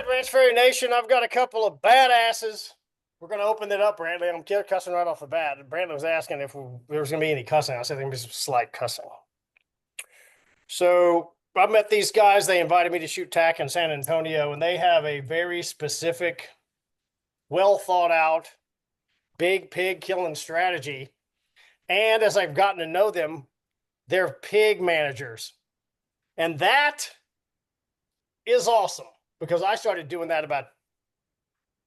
right, Ranch Fairy Nation. I've got a couple of badasses. We're going to open it up, Brantley. I'm cussing right off the bat. Brantley was asking if there was going to be any cussing. I said there going to be some slight cussing. So I met these guys. They invited me to shoot tack in San Antonio, and they have a very specific, well thought out, big pig killing strategy. And as I've gotten to know them, they're pig managers. And that is awesome because I started doing that about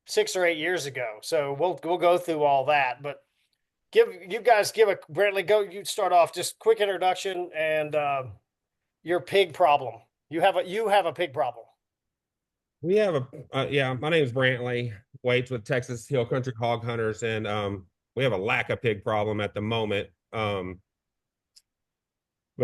6 or 8 years ago. So we'll go through all that, but give a Brantley, go. You start off, just quick introduction and your pig problem. You have a pig problem. We have yeah, my name is Brantley, Waits with Texas Hill Country Hog Hunters, and we have a lack of pig problem at the moment. But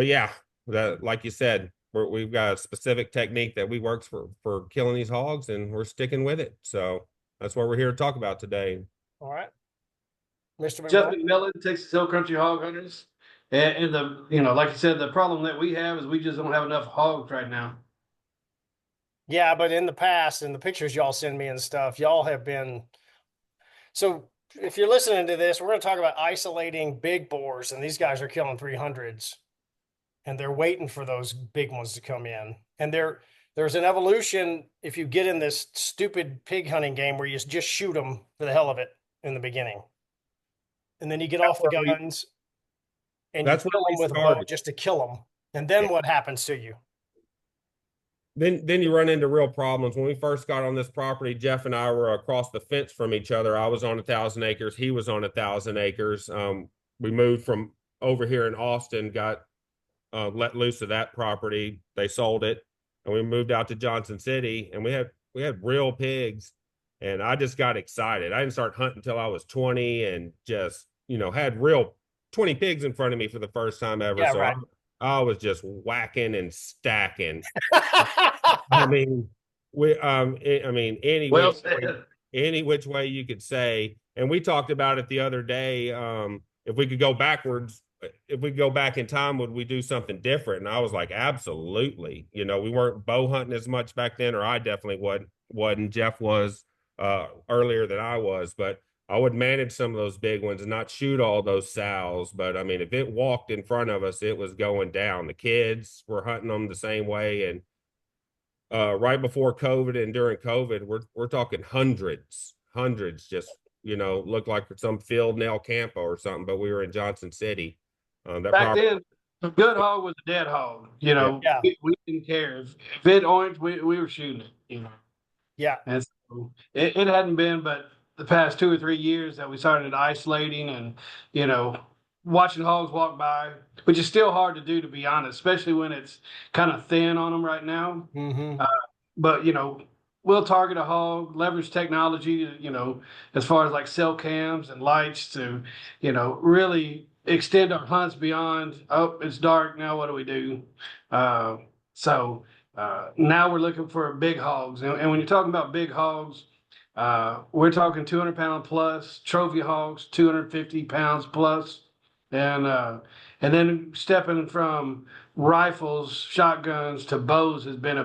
yeah, like you said, we've got a specific technique that we works for killing these hogs, and we're sticking with it. So that's what we're here to talk about today. All right, Mr. Jeff McMillan. McMillan, Texas Hill Country Hog Hunters. And like you said, the problem that we have is we just don't have enough hogs right now. Yeah, but in the past, in the pictures y'all send me and stuff, y'all have been. So if you're listening to this, we're going to talk about isolating big boars, and these guys are killing 300s, and they're waiting for those big ones to come in. And there's an evolution if you get in this stupid pig hunting game where you just shoot them for the hell of it in the beginning, and then you get off the guns and you That's kill where we them with a bow started. just to kill them. And then what happens to you? Then you run into real problems. When we first got on this property, Jeff and I were across the fence from each other. I was on 1,000 acres. He was on 1,000 acres. We moved from over here in Austin, got let loose of that property. They sold it, and we moved out to Johnson City, and we had real pigs, and I just got excited. I didn't start hunting until I was 20, and just had real 20 pigs in front of me for the first time ever. Yeah, So right. I was just whacking and stacking. I mean, any Well which said. way you could say. And we talked about it the other day. If we could go backwards, if we could go back in time, would we do something different? And I was like, absolutely. We weren't bow hunting as much back then, or I definitely wasn't. Jeff was earlier than I was, but I would manage some of those big ones and not shoot all those sows. But I mean, if it walked in front of us, it was going down. The kids were hunting them the same way, and right before COVID and during COVID, we're talking hundreds just looked like some field in El Campo or something, but we were in Johnson City. That Back property, then, a good hog was a dead hog. yeah, Yeah, We didn't care. If it orange, we were shooting it. yeah. And so it hadn't been but the past 2 or 3 years that we started isolating and, you know, watching hogs walk by, which is still hard to do, to be honest, especially when it's kind of thin on them right now. Mm-hmm. But, we'll target a hog, leverage technology, as far as like cell cams and lights to, really extend our hunts beyond, oh, it's dark. Now what do we do? Uh, now we're looking for big hogs. And when you're talking about big hogs, we're talking 200-pound plus, trophy hogs, 250 pounds plus. And then stepping from rifles, shotguns to bows has been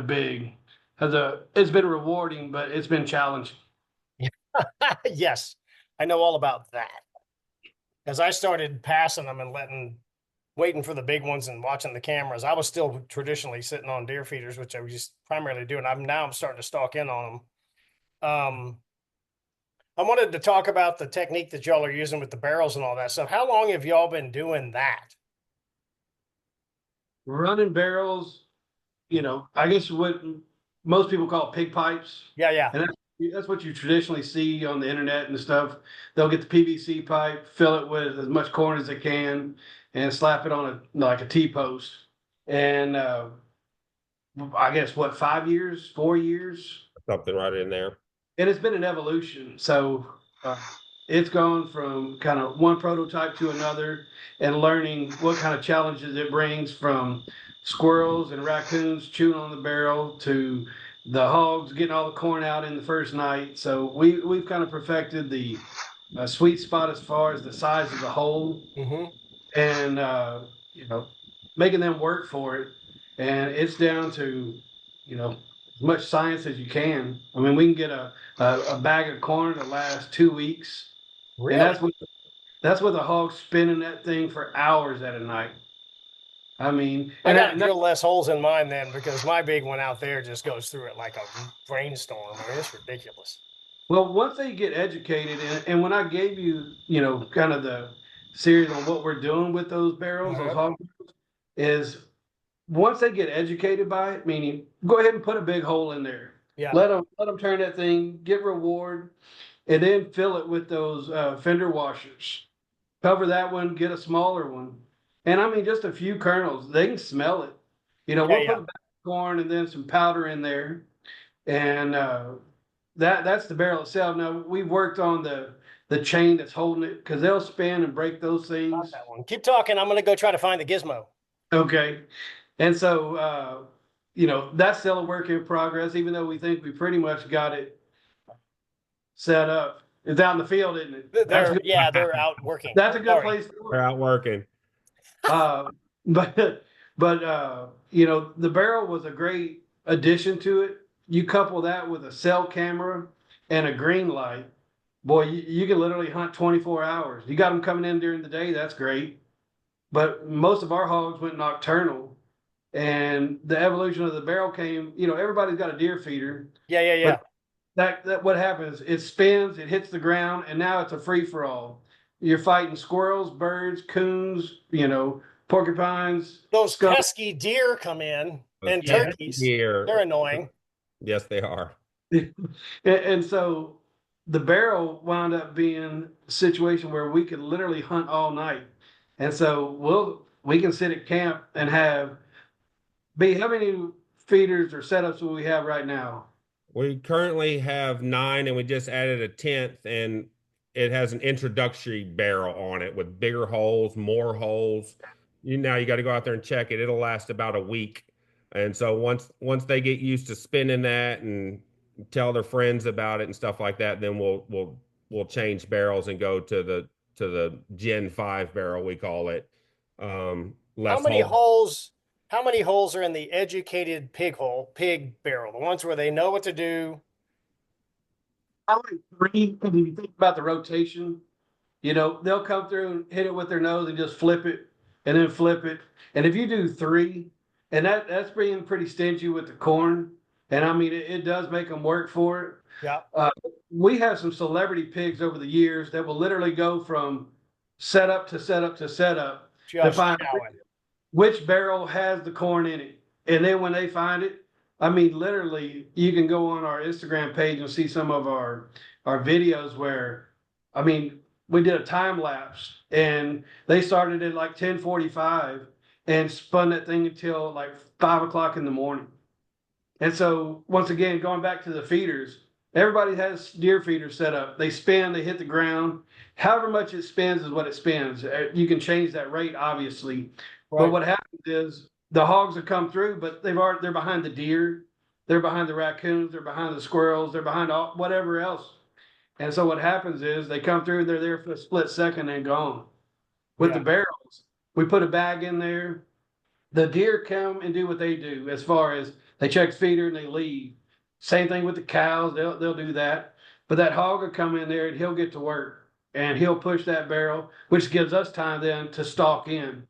it's been rewarding, but it's been challenging. Yes, I know all about that. As I started passing them and waiting for the big ones and watching the cameras, I was still traditionally sitting on deer feeders, which I was just primarily doing. I'm starting to stalk in on them. I wanted to talk about the technique that y'all are using with the barrels and all that stuff. How long have y'all been doing that? Running barrels, I guess what most people call pig pipes. Yeah, yeah. And that's what you traditionally see on the internet and stuff. They'll get the PVC pipe, fill it with as much corn as they can, and slap it on like a T-post. And I guess what, 5 years, 4 years? something right in there. And it's been an evolution. So it's gone from kind of one prototype to another and learning what kind of challenges it brings, from squirrels and raccoons chewing on the barrel to the hogs getting all the corn out in the first night. So we've kind of perfected the sweet spot as far as the size of the hole, Mm-hmm. and making them work for it. And it's down to, as much science as you can. I mean, we can get a bag of corn that lasts 2 weeks, and Really? that's with a hog spinning that thing for hours at a night. I mean, I got to and that, drill less holes in mine then because my big one out there just goes through it like a rainstorm. I mean, it's ridiculous. well, once they get educated, and when I gave you, kind of the series on what we're doing with those barrels, those Uh-huh. hog barrels, is once they get educated by it, meaning go ahead and put a big hole in there. Yeah. Let them turn that thing, get reward, and then fill it with those fender washers. Cover that one, get a smaller one, and I mean just a few kernels. They can smell it. Yeah. We'll put Yeah. a bag of corn and then some powder in there, and that's the barrel itself. Now we've worked on the chain that's holding it because they'll spin and break those Got things. that one. Keep talking. I'm going to go try to find the gizmo. Okay, and so that's still a work in progress. Even though we think we pretty much got it set up, it's out in the field, isn't it? That's good. They're out working. That's a good Sorry. place to They're work. out working. Uh, but the barrel was a great addition to it. You couple that with a cell camera and a green light, boy, you can literally hunt 24 hours. You got them coming in during the day, that's great. But most of our hogs went nocturnal, and the evolution of the barrel came. Everybody's got a deer feeder, Yeah. Yeah. but Yeah. that what happens? It spins, it hits the ground, and now it's a free for all. You're fighting squirrels, birds, coons, porcupines, Those skunks. pesky deer come in and Yes, turkeys. here. They're annoying. Yes, they are. And so the barrel wound up being a situation where we could literally hunt all night. And so we can sit at camp and how many feeders or setups do we have right now? We currently have 9, and we just added a 10th, and it has an introductory barrel on it with bigger holes, more holes. You got to go out there and check it. It'll last about a week. And so once they get used to spinning that and tell their friends about it and stuff like that, then we'll change barrels and go to the Gen 5 barrel, we call it. How Less many hole. holes? How many holes are in the educated pig barrel? The ones where they know what to do. I like three, because if you think about the rotation, they'll come through and hit it with their nose and just flip it and then flip it. And if you do three, and that's being pretty stingy with the corn, and I mean it does make them work for it. Yeah. We have some celebrity pigs over the years that will literally go from setup to setup to setup to Just find chowing. which barrel has the corn in it. And then when they find it, I mean, literally, you can go on our Instagram page and see some of our videos where, I mean, we did a time lapse and they started at like 10:45 and spun that thing until like 5 o'clock in the morning. And so once again, going back to the feeders, everybody has deer feeders set up. They spin, they hit the ground. However much it spins is what it spins. You can change that rate, obviously. But Right. what happens is the hogs have come through, but they're behind the deer, they're behind the raccoons, they're behind the squirrels, they're behind whatever else. And so what happens is they come through, they're there for a split second and gone. With the Yeah. barrels, we put a bag in there. The deer come and do what they do as far as they check feeder and they leave. Same thing with the cows, they'll do that. But that hog will come in there and he'll get to work and he'll push that barrel, which gives us time then to stalk in.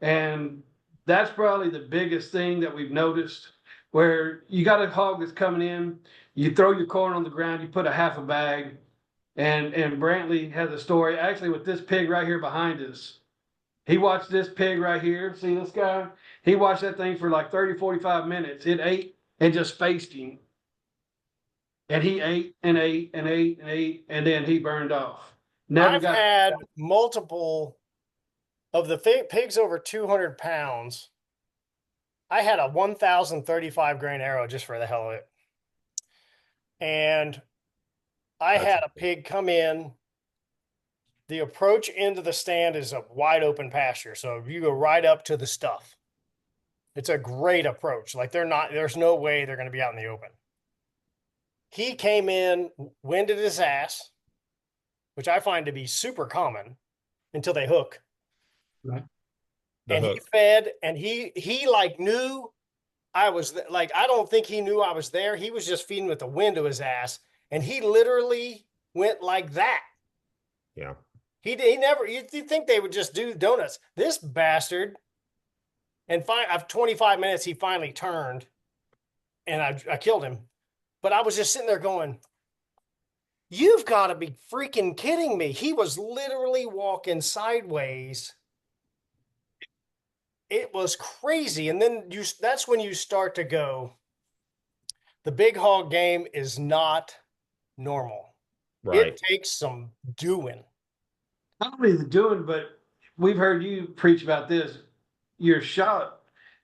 And that's probably the biggest thing that we've noticed where you got a hog that's coming in, you throw your corn on the ground, you put a half a bag, and Brantley has a story actually with this pig right here behind us. He watched this pig right here. See this guy? He watched that thing for like 30, 45 minutes. It ate and just faced him. And he ate and ate and ate and ate, and then he burned off. Never I've got. had multiple of the pigs over 200 pounds. I had a 1,035 grain arrow just for the hell of it. And I That's had a pig come in. The approach into the stand is a wide open pasture. So you go right up to the stuff. It's a great approach. Like there's no way they're going to be out in the open. He came in, winded his ass, which I find to be super common until they hook. Right. the And he hook. fed and he like knew I was like, I don't think he knew I was there. He was just feeding with the wind to his ass, and he literally went like that. Yeah. He never. You'd think they would just do donuts. This bastard, and after 25 minutes, he finally turned, and I killed him. But I was just sitting there going, "You've got to be freaking kidding me!" He was literally walking sideways. It was crazy, and then that's when you start to go, the big hog game is not normal. Right. It takes some doing. Not only the doing, but we've heard you preach about this. Your shot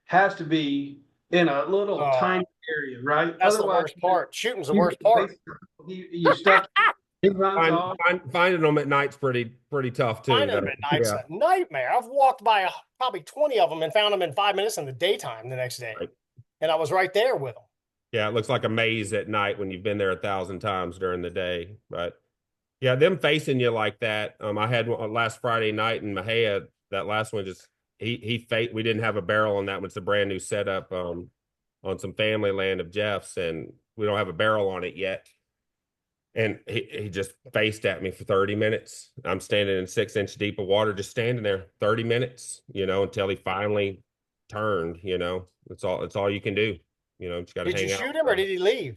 has to be in a little Oh, tiny area, right? that's the Otherwise, worst part. Shooting's the you worst get part. wasted. You stuck. He runs off. Finding them at night's pretty tough too, Finding though. them at night's Yeah. a nightmare. I've walked by probably 20 of them and found them in 5 minutes in the daytime the next day. Right. And I was right there with them. Yeah, it looks like a maze at night when you've been there 1,000 times during the day. But yeah, them facing you like that. I had one last Friday night in Mahia. That last one just we didn't have a barrel on that one. It's a brand new setup on some family land of Jeff's, and we don't have a barrel on it yet. And he just faced at me for 30 minutes. I'm standing in 6 inch deep of water, just standing there 30 minutes, until he finally turned, It's all you can do. Just got to Did you hang out. shoot him or did he leave?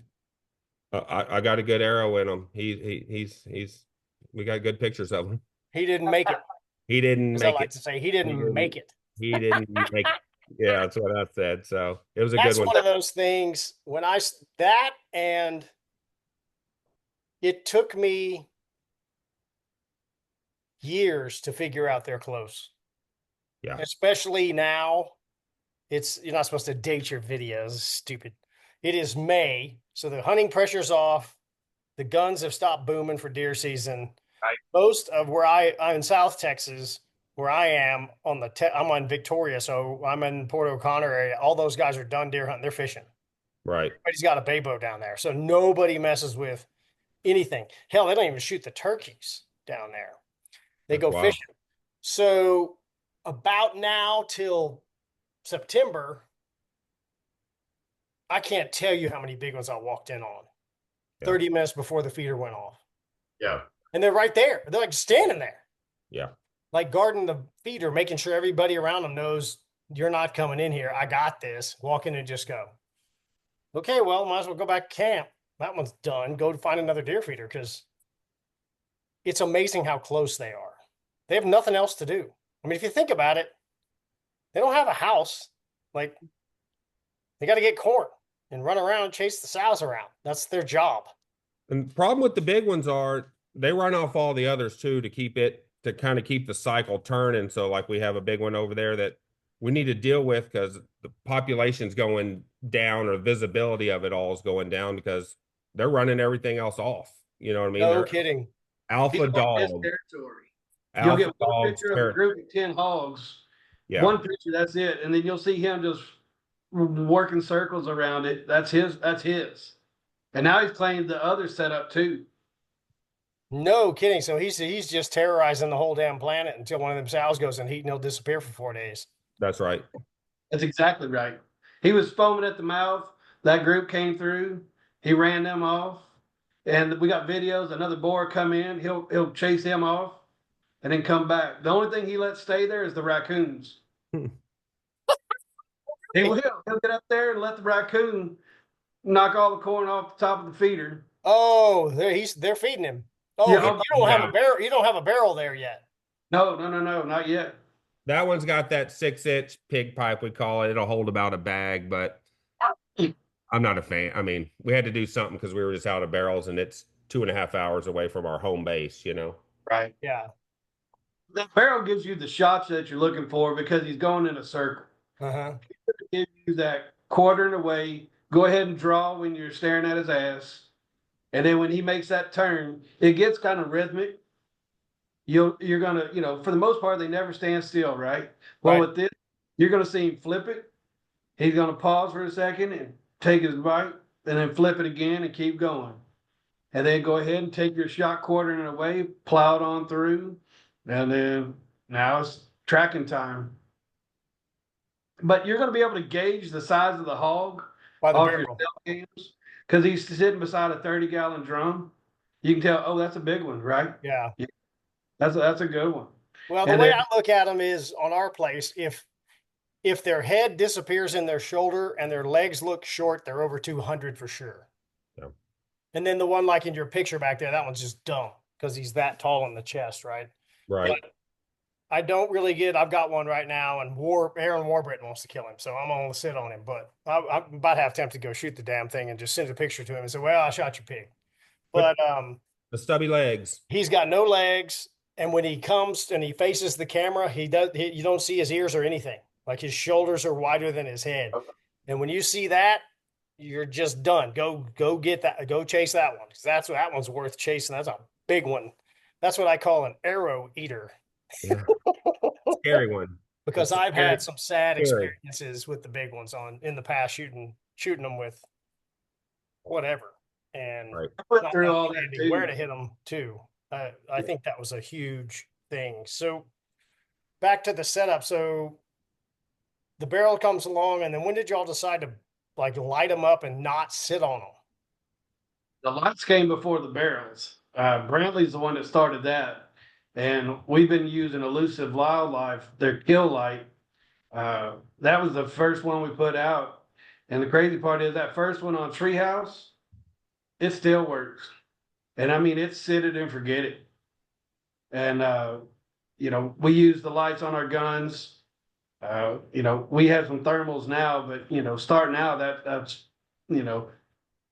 I got a good arrow in him. We got good pictures of him. He didn't make it. He didn't As I make like it. to say, he He didn't didn't, make it. he didn't make it. Yeah, that's what I said. So it was a good That's one. one of those things that and it took me years to figure out they're close. Yeah, Especially now, you're not supposed to date your videos. Stupid. It is May, so the hunting pressure's off. The guns have stopped booming for deer season. right, Most of I'm in South Texas, where I am I'm on Victoria, so I'm in Port O'Connor area. All those guys are done deer hunting. They're fishing. right. Everybody's got a bay boat down there, so nobody messes with anything. Hell, they don't even shoot the turkeys down there. They That's go wild. fishing. So about now till September, I can't tell you how many big ones I walked in on. Yeah. 30 minutes before the feeder went off. Yeah, And they're right there. They're like standing there, yeah. like guarding the feeder, making sure everybody around them knows you're not coming in here. I got this. Walk in and just go. Okay, well, might as well go back to camp. That one's done. Go find another deer feeder because it's amazing how close they are. They have nothing else to do. I mean, if you think about it, they don't have a house. Like, they got to get corn and run around and chase the sows around. That's their job. And the problem with the big ones are they run off all the others too to kind of keep the cycle turning. So like we have a big one over there that we need to deal with because the population's going down or visibility of it all is going down because they're running everything else off. You know what I mean? No They're kidding. alpha He's on his dog, territory. You'll alpha get one dogs. picture of a group of 10 hogs. Yeah, One picture, that's it. And then you'll see him just working circles around it. That's his. That's his. And now he's claimed the other setup too. No kidding. So he's just terrorizing the whole damn planet until one of them sows goes in heat and he'll disappear for 4 days. that's right. That's exactly right. He was foaming at the mouth. That group came through. He ran them off. And we got videos. Another boar come in. He'll chase him off and then come back. The only thing he lets stay there is the raccoons. He will. He'll get up there and let the raccoon knock all the corn off the top of the feeder. Oh, they're feeding him. Oh, Yeah, you don't have yeah. a barrel. You don't have a barrel there yet. No, not yet. That one's got that 6 inch pig pipe, we call it. It'll hold about a bag, but I'm not a fan. I mean, we had to do something because we were just out of barrels and it's 2.5 hours away from our home base. Right. Yeah. The barrel gives you the shots that you're looking for because he's going in a circle. Uh-huh. Give you that quartering away. Go ahead and draw when you're staring at his ass. And then when he makes that turn, it gets kind of rhythmic. You're gonna, for the most part, they never stand still, right? Well, Right. with this, you're gonna see him flip it. He's gonna pause for a second and take his bite, and then flip it again and keep going. And then go ahead and take your shot quartering it away, plow it on through, and then now it's tracking time. but you're going to be able to gauge the size of the hog By the off your barrel. cell cams because he's sitting beside a 30-gallon drum. You can tell, oh, that's a big one, right? Yeah. Yeah, that's a good one. Well, the And way then I look at them is on our place, if their head disappears in their shoulder and their legs look short, they're over 200 for sure. Yeah. And then the one like in your picture back there, that one's just dumb because he's that tall in the chest, right? Right. But I don't really get. I've got one right now, and Aaron Warbriton wants to kill him, so I'm gonna sit on him. But I'm about half tempted to go shoot the damn thing and just send a picture to him and say, "Well, I shot your pig," But but the stubby legs. he's got no legs, and when he comes and he faces the camera, you don't see his ears or anything. Like his shoulders are wider than his head, and when you see that, you're just done. Go get that. Go chase that one because that one's worth chasing. That's a big one. That's what I call an arrow eater. Yeah. Scary one. Because It's I've scary. had some sad Scary. experiences with the big ones in the past shooting them with whatever and Right. I went not through all that understanding too. where to hit them too. I think that was a huge thing. So back to the setup. So the barrel comes along, and then when did y'all decide to like light them up and not sit on them? The lights came before the barrels. Brantley's the one that started that. And we've been using Elusive Wildlife, their kill light. That was the first one we put out. And the crazy part is that first one on Treehouse, it still works. And I mean, it's sit it and forget it. And, we use the lights on our guns. We have some thermals now, but, starting out, you know,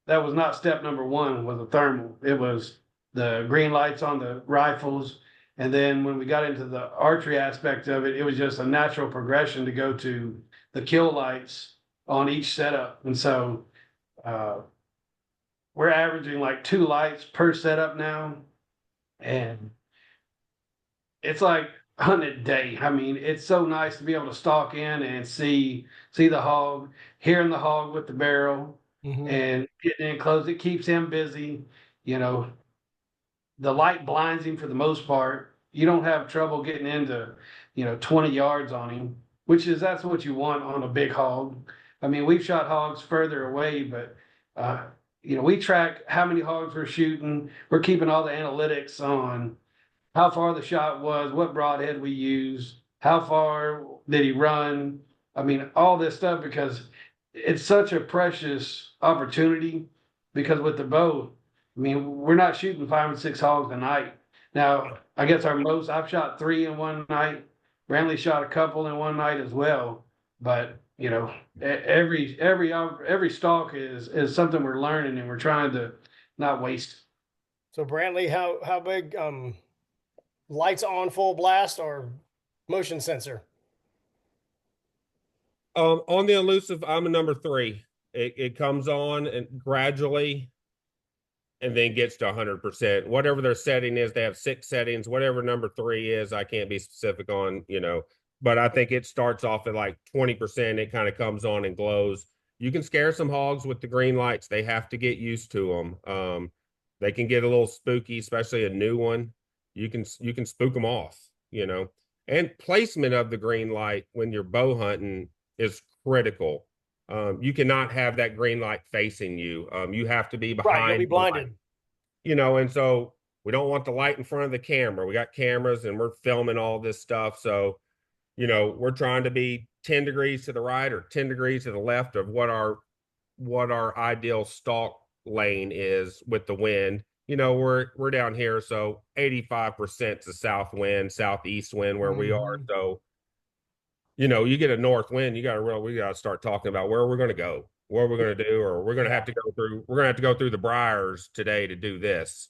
that was not step number one was a thermal. It was the green lights on the rifles. And then when we got into the archery aspect of it, it was just a natural progression to go to the kill lights on each setup. And so uh, we're averaging like 2 lights per setup now. And it's like hunted day. I mean, it's so nice to be able to stalk in and see the hog, hearing the hog with the barrel, and getting in close. It keeps him busy. You know, the light blinds him for the most part. You don't have trouble getting into, 20 yards on him, that's what you want on a big hog. I mean, we've shot hogs further away, but we track how many hogs we're shooting. We're keeping all the analytics on how far the shot was, what broadhead we used, how far did he run. I mean, all this stuff because it's such a precious opportunity because with the bow, I mean, we're not shooting 5 and 6 hogs a night. Now, I guess I've shot 3 in one night. Brantley shot a couple in one night as well. But, every stalk is something we're learning and we're trying to not waste. So Brantley, how big lights on full blast or motion sensor? On the elusive, I'm a number 3. It comes on and gradually and then gets to 100%. Whatever their setting is, they have 6 settings. Whatever number 3 is, I can't be specific on, but I think it starts off at like 20%. It kind of comes on and glows. You can scare some hogs with the green lights. They have to get used to them. They can get a little spooky, especially a new one. You can spook them off, and placement of the green light when you're bow hunting is critical. You cannot have that green light facing you. You have to be behind. Right, you'll be blinded. And so we don't want the light in front of the camera. We got cameras and we're filming all this stuff. So, we're trying to be 10 degrees to the right or 10 degrees to the left of what our ideal stalk lane is with the wind. We're down here, so 85% is a south wind, southeast wind where we are. So, you get a north wind, we got to start talking about where we're going to go, what we're going to do, or we're going to have to go through the briars today to do this,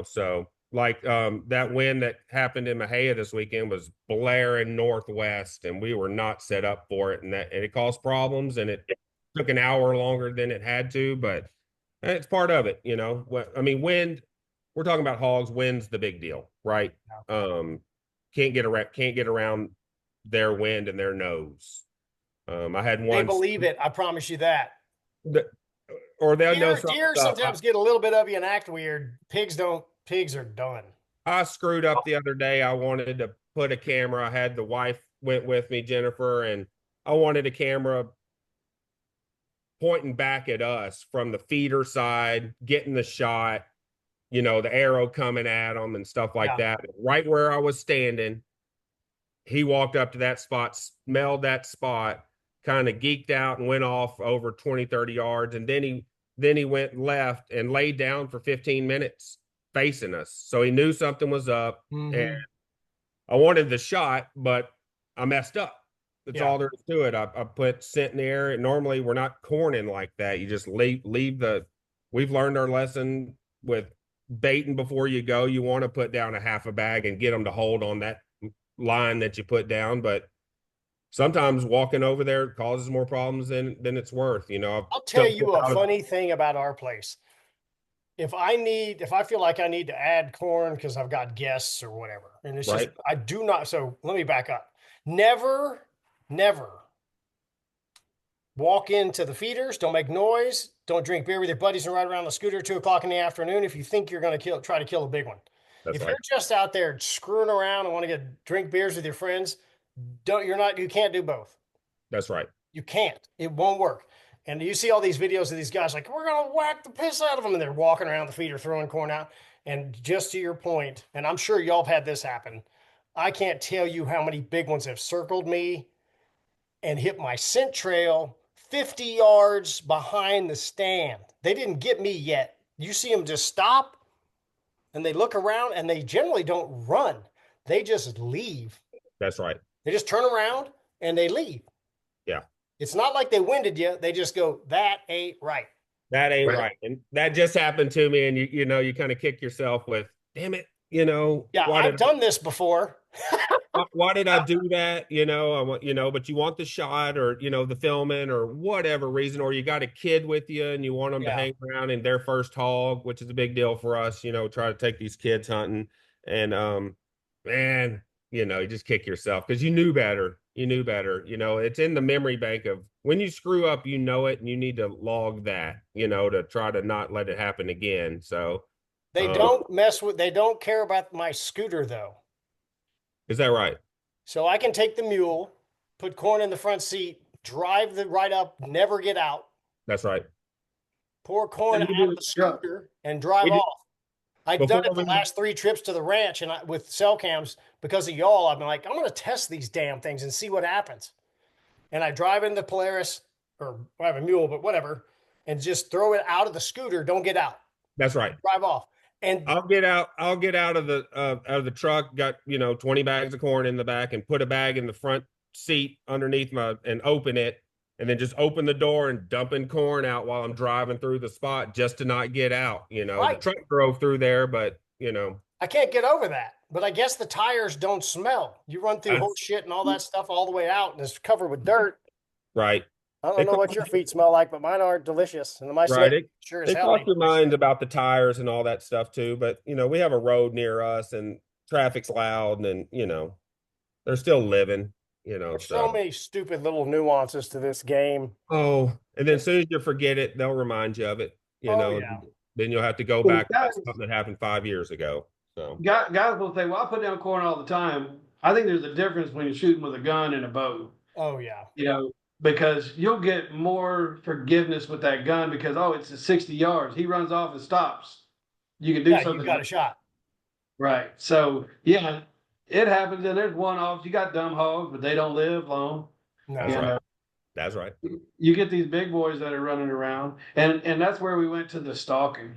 So like that wind that happened in Mahia this weekend was blaring northwest, and we were not set up for it, and it caused problems, and it took an hour longer than it had to, but it's part of it, I mean, wind. We're talking about hogs. Wind's the big deal, right? Can't get around their wind and their nose. I had one. They believe it. I promise you that. Or they'll know something. Deer sometimes get a little bit of you and act weird. Pigs don't. Pigs are done. I screwed up the other day. I wanted to put a camera. I had the wife went with me, Jennifer, and I wanted a camera pointing back at us from the feeder side, getting the shot, the arrow coming at them and stuff like Yeah. that. Right where I was standing, he walked up to that spot, smelled that spot, kind of geeked out and went off over 20, 30 yards. And then he went left and laid down for 15 minutes facing us. So he knew something was up. And Mm-hmm. I wanted the shot, but I messed up. That's Yeah. all there is to it. I put scent in the air. And normally we're not corning like that. You just leave we've learned our lesson with baiting before you go. You want to put down a half a bag and get them to hold on that line that you put down. But sometimes walking over there causes more problems than it's worth. I'll tell you a funny thing about our place. If I feel like I need to add corn because I've got guests or whatever, and it's just, right. I do not. So let me back up. Never, never walk into the feeders. Don't make noise. Don't drink beer with your buddies and ride around the scooter at 2 o'clock in the afternoon if you think you're going to try to kill a big one. That's If right. you're just out there screwing around and want to drink beers with your friends, you can't do both. That's right. You can't. It won't work. And you see all these videos of these guys like, we're going to whack the piss out of them. And they're walking around the feeder throwing corn out. And just to your point, and I'm sure y'all have had this happen, I can't tell you how many big ones have circled me and hit my scent trail 50 yards behind the stand. They didn't get me yet. You see them just stop and they look around and they generally don't run. They just leave. That's right. They just turn around and they leave. Yeah. It's not like they winded you. They just go, that ain't right. That ain't right. And that just happened to me. And you kind of kick yourself with, damn it, Yeah, I've done this before. why did I do that? I want, but you want the shot or, the filming or whatever reason, or you got a kid with you and you want them to hang around in their first hog, which is a big deal for us, try to take these kids hunting. And, man, you just kick yourself because you knew better. It's in the memory bank of when you screw up, it, and you need to log that, to try to not let it happen again. So they don't care about my scooter though. Is that right? So I can take the mule, put corn in the front seat, drive the right up, never get out. That's right. Pour corn out of the scooter and drive off. I've done it the last 3 trips to the ranch and with cell cams because of y'all. I've been like, I'm going to test these damn things and see what happens. And I drive in the Polaris or I have a mule, but whatever, and just throw it out of the scooter. Don't get out. That's right. Drive off. And I'll get out of the truck, got 20 bags of corn in the back and put a bag in the front seat underneath and open it and then just open the door and dumping corn out while I'm driving through the spot just to not get out. Right. The truck drove through there, but I can't get over that. But I guess the tires don't smell. You run through horse shit and all that stuff all the way out and it's covered with dirt. Right. I don't know what your feet smell like, but mine aren't delicious. And my sure as it hell. crossed your mind about the tires and all that stuff too. But we have a road near us and traffic's loud and they're still living, There's so many stupid little nuances to this game. Oh, and then as soon as you forget it, they'll remind you of it, Yeah. Then you'll have to go back to something that happened 5 years ago. So guys will say, well, I put down corn all the time. I think there's a difference when you're shooting with a gun and a bow. Oh yeah. Because you'll get more forgiveness with that gun because, it's 60 yards. He runs off and stops. You can do something. You got a shot. Right. So, yeah, it happens. And there's one-offs. You got dumb hogs, but they don't live long. No. That's right. That's right. You get these big boys that are running around. And that's where we went to the stalking.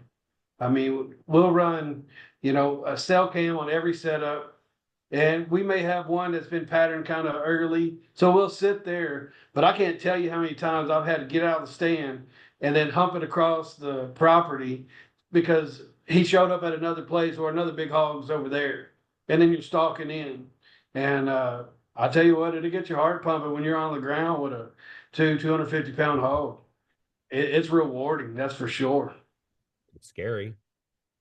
I mean, we'll run, a cell cam on every setup. And we may have one that's been patterned kind of early. So we'll sit there. But I can't tell you how many times I've had to get out of the stand and then hump it across the property because he showed up at another place or another big hog's over there. And then you're stalking in. And I tell you what, it'll get your heart pumping when you're on the ground with a 250-pound hog. It's rewarding, that's for sure. It's scary.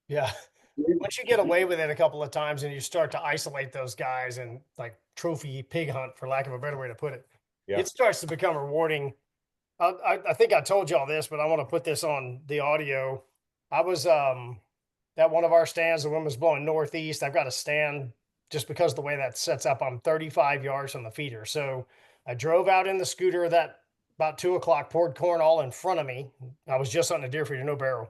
Yeah. Once you get away with it a couple of times and you start to isolate those guys and like trophy pig hunt, for lack of a better way to put it, it starts to become rewarding. I think I told y'all this, but I want to put this on the audio. I was at one of our stands, the wind was blowing northeast. I've got a stand just because of the way that sets up. I'm 35 yards from the feeder. So I drove out in the scooter that about 2 o'clock, poured corn all in front of me. I was just on a deer feeder, no barrel.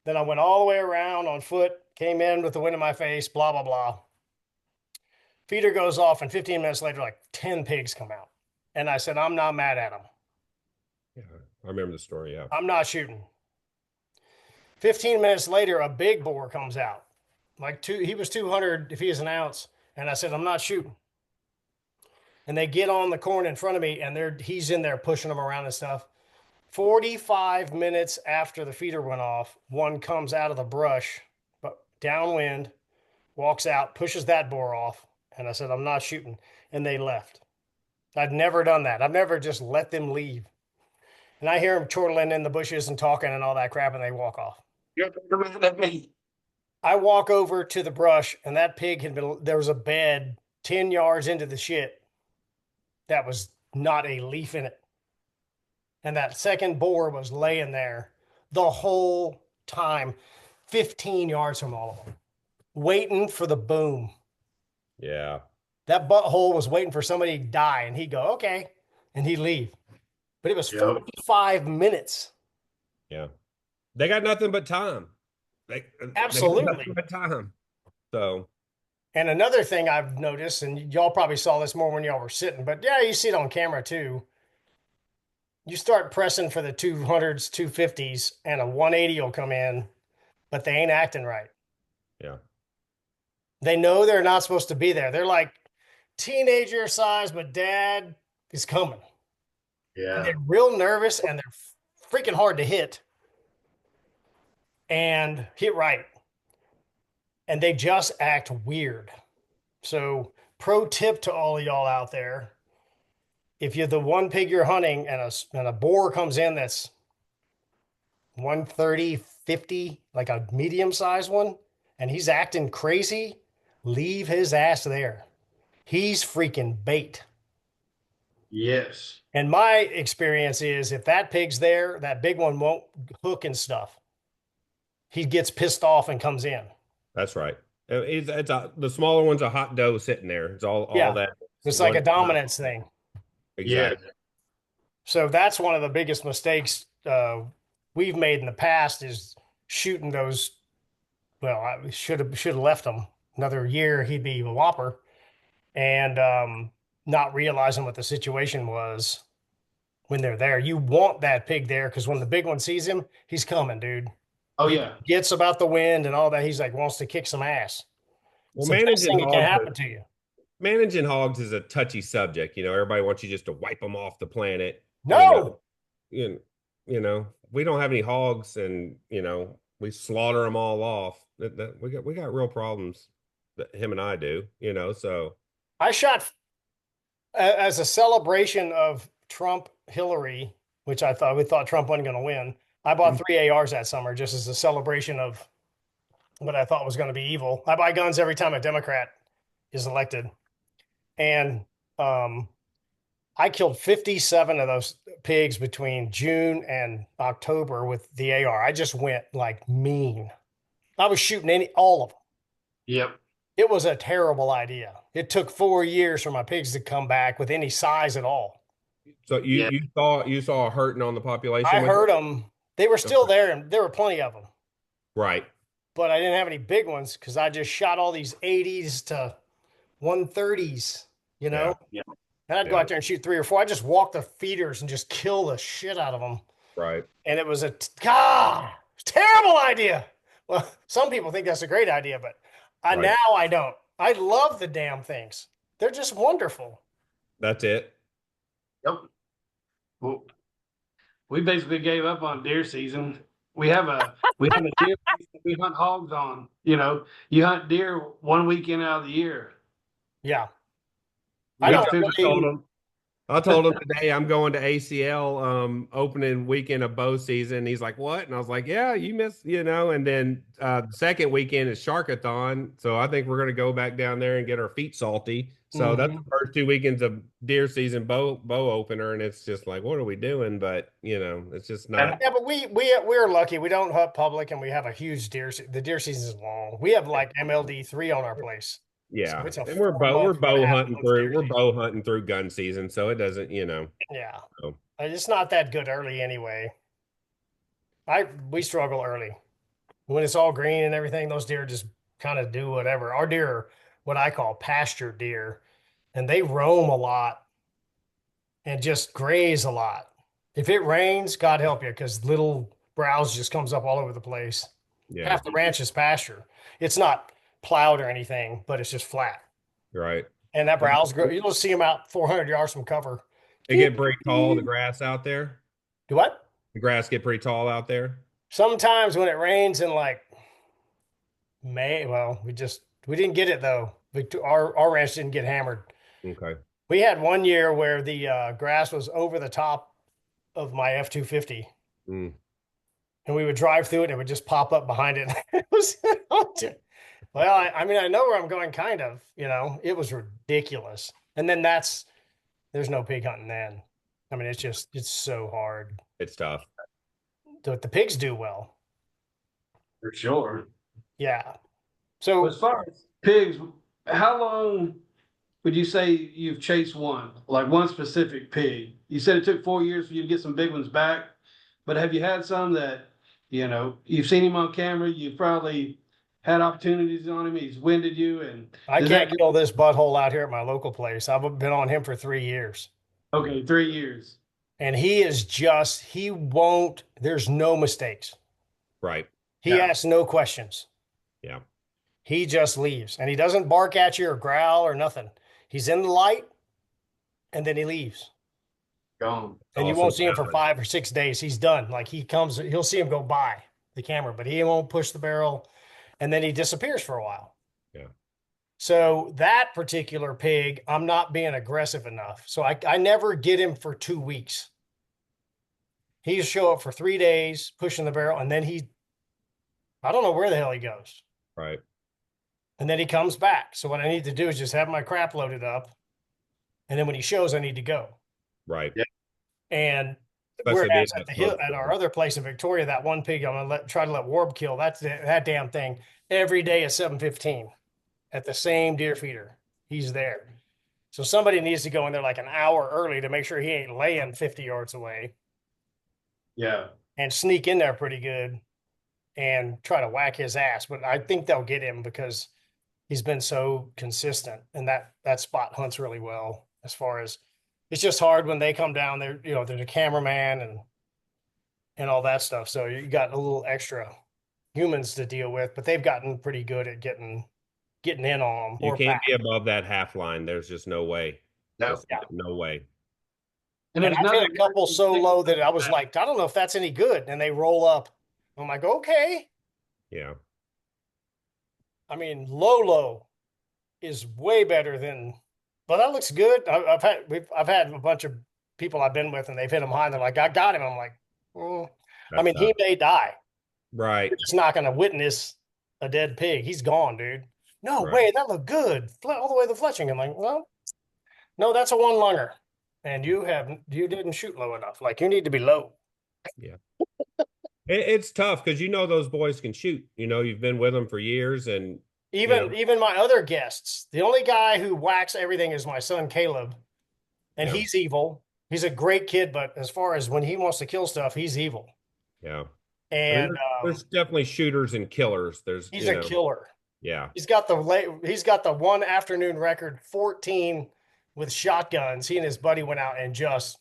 Then I went all the way around on foot, came in with the wind in my face, blah, blah, blah. Feeder goes off, and 15 minutes later, like 10 pigs come out. And I said, I'm not mad at them. Yeah, I remember the story. Yeah. I'm not shooting. 15 minutes later, a big boar comes out. He was 200 if he is an ounce. And I said, I'm not shooting. And they get on the corn in front of me, and he's in there pushing them around and stuff. 45 minutes after the feeder went off, one comes out of the brush, but downwind, walks out, pushes that boar off. And I said, I'm not shooting. And they left. I'd never done that. I've never just let them leave. And I hear them chortling in the bushes and talking and all that crap, and they walk off. I walk over to the brush, and that pig there was a bed 10 yards into the shit that was not a leaf in it. And that second boar was laying there the whole time, 15 yards from all of them, waiting for the boom. Yeah. That butthole was waiting for somebody to die, and he'd go, okay, and he'd leave. But it was 45 minutes. Yeah. They got nothing but time. Absolutely. They got nothing but time. So. And another thing I've noticed, and y'all probably saw this more when y'all were sitting, but yeah, you see it on camera too. You start pressing for the 200s, 250s, and a 180 will come in, but they ain't acting right. Yeah. They know they're not supposed to be there. They're like teenager size, but dad is coming. Yeah. And they're real nervous, and they're freaking hard to hit and hit right. And they just act weird. So, pro tip to all of y'all out there, if you're the one pig you're hunting and a boar comes in that's 130, 50, like a medium sized one, and he's acting crazy, leave his ass there. He's freaking bait. Yes. And my experience is if that pig's there, that big one won't hook and stuff. He gets pissed off and comes in. That's right. The smaller one's a hot dough sitting there. It's all that. It's like a dominance thing. Exactly. Yeah. So that's one of the biggest mistakes we've made in the past is shooting those. Well, I should have left him another year. He'd be a whopper, and not realizing what the situation was when they're there. You want that pig there because when the big one sees him, he's coming, dude. Oh yeah. He gets about the wind and all that. He's like wants to kick some ass. Well, It's the best thing that can happen to you. Managing hogs is a touchy subject. Everybody wants you just to wipe them off the planet. No. You know, we don't have any hogs, and we slaughter them all off. We got real problems. That him and I do. So I shot as a celebration of Trump Hillary, which we thought Trump wasn't going to win. I bought 3 ARs that summer just as a celebration of what I thought was going to be evil. I buy guns every time a Democrat is elected. And I killed 57 of those pigs between June and October with the AR. I just went like mean. I was shooting all of them. Yep. It was a terrible idea. It took 4 years for my pigs to come back with any size at all. So you saw a hurting on the population? I heard them. They were still there, and there were plenty of them. Right. But I didn't have any big ones because I just shot all these 80s to 130s, Yeah. And I'd go out there and shoot 3 or 4. I just walk the feeders and just kill the shit out of them. Right. And it was a terrible idea. Well, some people think that's a great idea, but now I don't. I love the damn things. They're just wonderful. That's it. Yep. Well, we basically gave up on deer season. We have a deer season we hunt hogs on. You hunt deer 1 weekend out of the year. Yeah. I told him today I'm going to ACL opening weekend of bow season. He's like, what? And I was like, yeah, you missed, and then the second weekend is Sharkathon. So I think we're going to go back down there and get our feet salty. So that's the first 2 weekends of deer season bow opener. And it's just like, what are we doing? But, it's just not. Yeah, but we're lucky. We don't hunt public and we have a huge the deer season is long. We have like MLD 3 on our place. So Yeah. it's a And we're 4 month, one and bow a half hunting month through deer we're season. bow hunting through gun season, so it doesn't, Yeah. so, It's not that good early anyway. We struggle early. When it's all green and everything, those deer just kind of do whatever. Our deer are what I call pasture deer, and they roam a lot and just graze a lot. If it rains, God help you, because little browse just comes up all over the place. yeah, Half the ranch is pasture. It's not plowed or anything, but it's just flat. right. And that browse, you'll see them out 400 yards from cover. They get pretty tall, the grass out there. Do what? The grass get pretty tall out there. Sometimes when it rains in like May, well, we didn't get it though. Our ranch didn't get hammered. Okay. We had one year where the grass was over the top of my F-250, Mm. and we would drive through it and it would just pop up behind it. It was, well, I mean, I know where I'm going, kind of, it was ridiculous. And then there's no pig hunting then. I mean, it's so hard. It's tough. But the pigs do well. For sure. Yeah. But So as far as pigs, how long would you say you've chased one, like one specific pig? You said it took 4 years for you to get some big ones back, but have you had some that, you've seen him on camera, you've probably had opportunities on him, he's winded you, and I does can't that get, kill this butthole out here at my local place. I've been on him for 3 years. okay, 3 years. And he won't, there's no mistakes. Right. He Yeah. asks no questions. Yeah. He just leaves, and he doesn't bark at you or growl or nothing. He's in the light and then he leaves. Gone. And you Also won't see him for valid. 5 or 6 days. He's done. Like he comes, he'll see him go by the camera, but he won't push the barrel, and then he disappears for a while. Yeah. So that particular pig, I'm not being aggressive enough. So I never get him for 2 weeks. He'll show up for 3 days, pushing the barrel, and then I don't know where the hell he goes. Right. And then he comes back. So what I need to do is just have my crap loaded up. And then when he shows, I need to go. Right. Yeah. And Especially whereas being at the that hill, close at to our them. other place in Victoria, that one pig I'm gonna try to let Warb kill. That damn thing every day at 7:15 at the same deer feeder. He's there. So somebody needs to go in there like an hour early to make sure he ain't laying 50 yards away Yeah. and sneak in there pretty good and try to whack his ass. But I think they'll get him because he's been so consistent, and that spot hunts really well. As far as it's just hard when they come down there, there's a cameraman and all that stuff. So you got a little extra humans to deal with, but they've gotten pretty good at getting in on them You or can't back. be above that half line. There's just no way. No. There's Yeah. no way. And And there's I've hit nothing a couple worse than so low that I was that. like, I don't know if that's any good. And they roll up. I'm like, okay. Yeah. I mean, low is way better than, but that looks good. I've had a bunch of people I've been with, and they've hit him high, and they're like, I got him. I'm like, I That's mean, he tough. may die. Right. You're just not going to witness a dead pig. He's gone, dude. No Right. way, that looked good. All the way to Fletching. I'm like, well, no, that's a one lunger, and you didn't shoot low enough. Like you need to be low. Yeah. It's tough because those boys can shoot. You've been with them for years, and Even my other guests, the only guy who whacks everything is my son Caleb, and Yeah. he's evil. He's a great kid, but as far as when he wants to kill stuff, he's evil. yeah. I mean, And there's definitely shooters and killers. There's he's a killer. yeah. He's got the one afternoon record, 14 with shotguns. He and his buddy went out and just it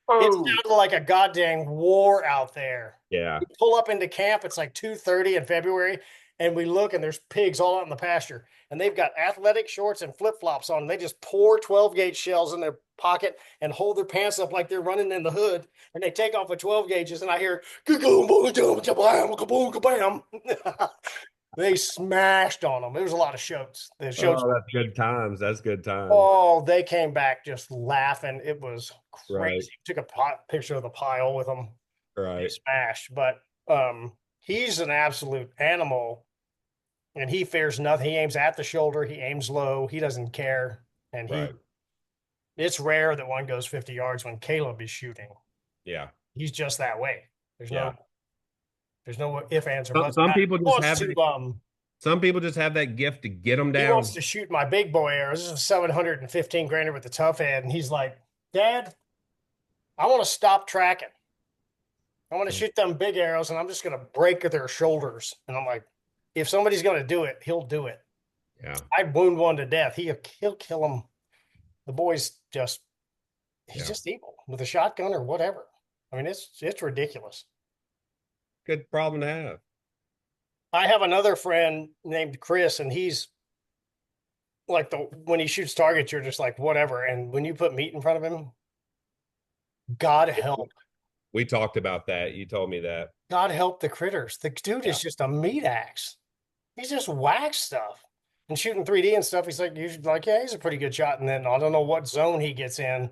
Oh, sounded like a goddamn war out there. Yeah. We pull up into camp. It's like 2:30 in February, and we look, and there's pigs all out in the pasture, and they've got athletic shorts and flip flops on. And they just pour 12 gauge shells in their pocket and hold their pants up like they're running in the hood, and they take off with 12 gauges, and I hear kabam. They smashed on them. There was a lot of shots. The shots. Oh, that's good times. That's good times. Oh, they came back just laughing. It was crazy. Right. Took a picture of the pile with them. They Right. smashed, but he's an absolute animal, and he fears nothing. He aims at the shoulder. He aims low. He doesn't care, and Right. it's rare that one goes 50 yards when Caleb is shooting. Yeah. He's just that way. There's Yeah. no if, ands, or Some, buts. some Now, people he just wants have to it. Some people just have that gift to get them He down. wants to shoot my big boy arrows. This is a 715 grander with the tough head. And he's like, Dad, I want to stop tracking. I want to shoot them big arrows and I'm just going to break their shoulders. And I'm like, if somebody's going to do it, he'll do it. Yeah. I'd wound one to death. He'll kill him. The boy's just, he's just evil with a shotgun or whatever. I mean, it's ridiculous. Good problem to have. I have another friend named Chris, and he's like when he shoots targets, you're just like, whatever. And when you put meat in front of him, God help. We talked about that. You told me that. God help the critters. The dude is just a meat axe. He's just whack stuff. And shooting 3D and stuff, he's like, yeah, he's a pretty good shot. And then I don't know what zone he gets in,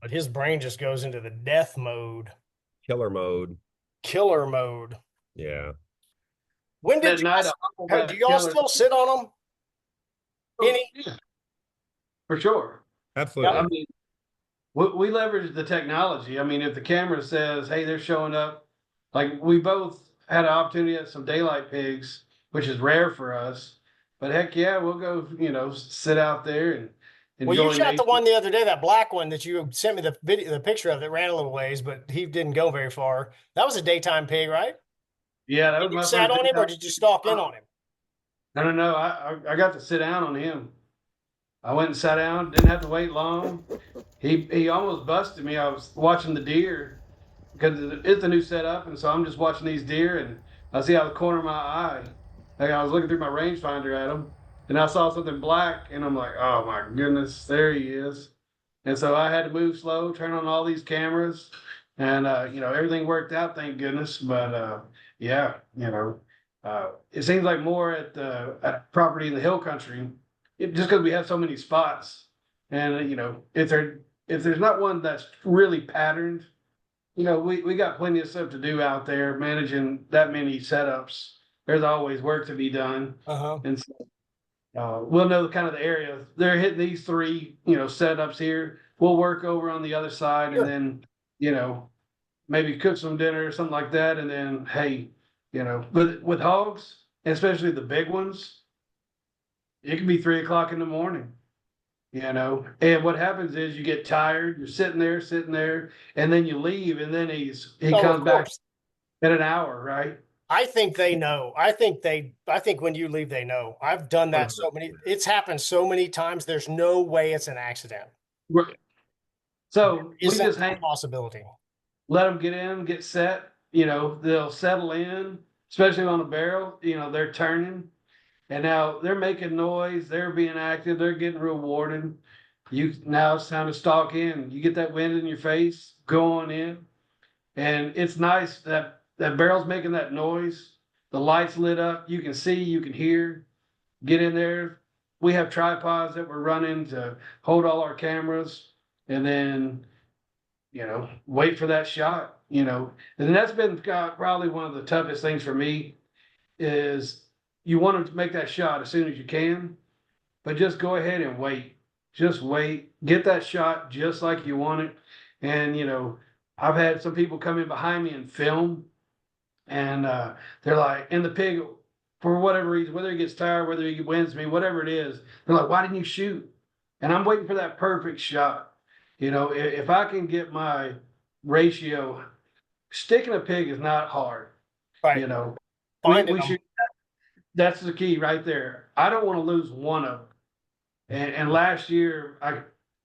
but his brain just goes into the death mode. Killer mode. Killer mode. Yeah. When did do y'all still sit on them? Any? Yeah, for sure. Absolutely. I mean, we leverage the technology. I mean, if the camera says, hey, they're showing up, like we both had an opportunity at some daylight pigs, which is rare for us. But heck yeah, we'll go, sit out there and enjoy. Well, you shot the one the other day, that black one that you sent me the picture of that ran a little ways, but he didn't go very far. That was a daytime pig, right? Yeah, that was my first. You sat on him, or did you stalk in on him? No. I got to sit down on him. I went and sat down. Didn't have to wait long. He almost busted me. I was watching the deer because it's a new setup, and so I'm just watching these deer, and I see out of the corner of my eye, like I was looking through my rangefinder at him, and I saw something black, and I'm like, oh my goodness, there he is. And so I had to move slow, turn on all these cameras, and everything worked out, thank goodness. But yeah, it seems like more at a property in the hill country, just because we have so many spots, and if there's not one that's really patterned, we got plenty of stuff to do out there managing that many setups. There's always work to be done, and so we'll know kind of the area. They're hitting these three, setups here. We'll work over on the other side, and then maybe cook some dinner or something like that, and then hey. But with hogs, especially the big ones, it can be 3 o'clock in the morning, and what happens is you get tired, you're sitting there, and then you leave, and then he comes back in an hour, right? I think they know. I think when you leave, they know. I've done that it's happened so many times. There's no way it's an accident. Right. So we just hang possibility. Let them get in, get set. They'll settle in, especially on a barrel. They're turning, and now they're making noise. They're being active. They're getting rewarded. Now it's time to stalk in. You get that wind in your face, go on in, and it's nice that barrel's making that noise. The lights lit up. You can see, you can hear. Get in there. We have tripods that we're running to hold all our cameras, and then wait for that shot. And that's been probably one of the toughest things for me is you want to make that shot as soon as you can, but just go ahead and wait. Just wait. Get that shot just like you want it. And, I've had some people come in behind me and film, and they're like, and the pig, for whatever reason, whether he gets tired, whether he wins me, whatever it is, they're like, why didn't you shoot? And I'm waiting for that perfect shot. If I can get my ratio, sticking a pig is not hard. Right. We should, that's the key right there. I don't want to lose one of them. And last year, I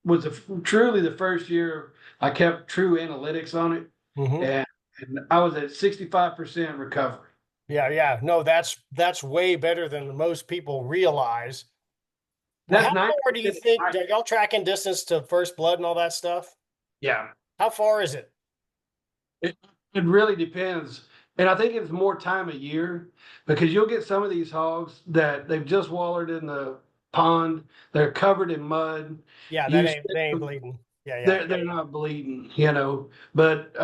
was truly the first year I kept true analytics on it. And I was at 65% recovery. Yeah. No, that's way better than most people realize. How far do you think, are y'all tracking distance to first blood and all that stuff? Yeah. How far is it? It really depends. And I think it's more time of year because you'll get some of these hogs that they've just wallered in the pond. They're covered in mud. Yeah, they ain't bleeding. Yeah. They're not bleeding, but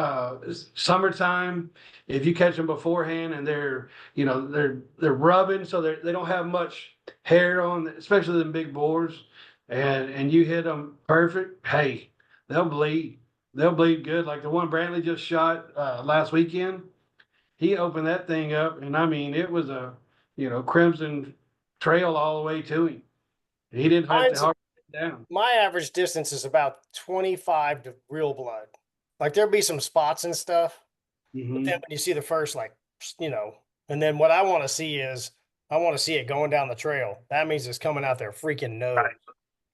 summertime, if you catch them beforehand and they're rubbing, so they don't have much hair on, especially them big boars, and you hit them perfect, hey, they'll bleed good. Like the one Brantley just shot last weekend, he opened that thing up, and I mean it was Crimson Trail all the way to him. He didn't have to Mine's hard down. my average distance is about 25 to real blood. Like there'll be some spots and stuff, but then Mm-hmm. when you see the first, like, and then what I want to see is I want to see it going down the trail. That means it's coming out their freaking nose.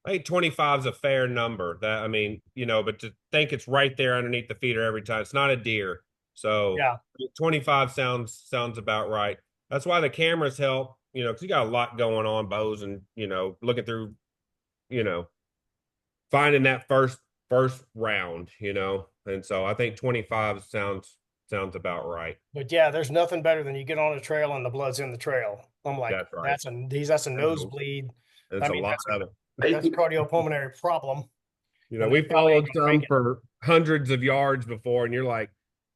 I think 25 is a fair number. That I mean, but to think it's right there underneath the feeder every time, it's not a deer. So Yeah. 25 sounds about right. That's why the cameras help, because you got a lot going on, bows, and looking through, you know, finding that first round, And so I think 25 sounds about right. But yeah, there's nothing better than you get on a trail and the blood's in the trail. I'm like, That's right. that's a nosebleed. There's I a mean, lot of it. that's a cardiopulmonary problem. And they We probably ain't followed gonna make some it. for hundreds of yards before, and you're like,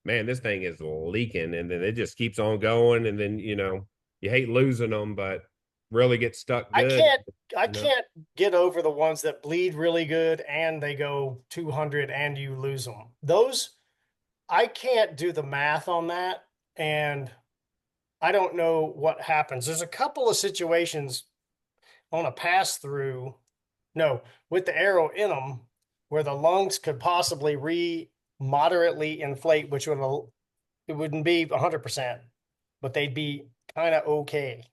man, this thing is leaking. And then it just keeps on going. And then, you hate losing them, but really get stuck I good. can't I You know? can't get over the ones that bleed really good and they go 200 and you lose them. Those I can't do the math on that, and I don't know what happens. There's a couple of situations on a pass through, no, with the arrow in them, where the lungs could possibly moderately inflate, which it wouldn't be 100%, but they'd be kind of okay.